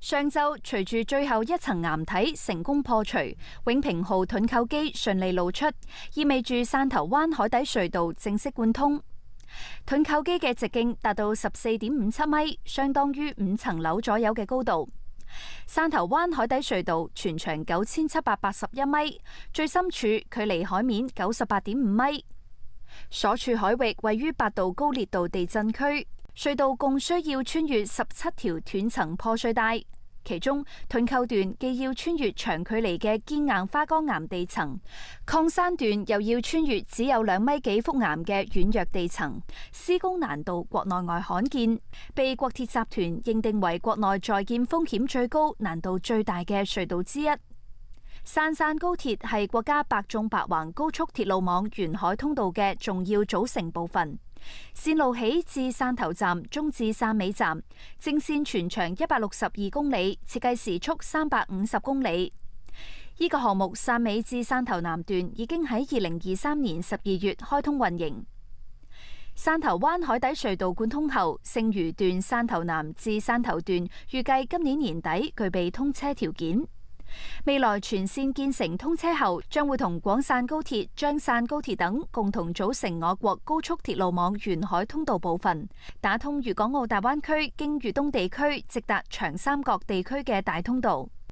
上週隨住最後一層岩體成功破除，永平號盾構機順利露出，意味住汕頭灣海底隧道正式貫通。盾構機嘅直徑達到14.57米，相當於5層樓左右嘅高度。汕頭灣海底隧道全長9781米，最深處距離海面98.5米，所處海域位於8度高烈度地震區。隧道共需要穿越17條斷層破碎帶，其中盾構段既要穿越長距離嘅堅硬花崗岩地層，礦山段又要穿越只有2米幾幅岩嘅軟弱地層，施工難度國內外罕見，被國鐵集團認定為國內在建風險最高、難度最大嘅隧道之一。汕汕高鐵係國家百縱百橫高速鐵路網沿海通道嘅重要組成部分。線路起至汕頭站，終至汕尾站，正線全長162公里，設計時速350公里。呢個項目汕尾至汕頭南段已經喺2023年12月開通運營。汕頭灣海底隧道貫通後，剩餘段汕頭南至汕頭段預計今年年底具備通車條件。未來全線建成通車後，將會同廣汕高鐵、張汕高鐵等共同組成我國高速鐵路網沿海通道部分，打通粵港澳大灣區經粵東地區直達長三角地區嘅大通道。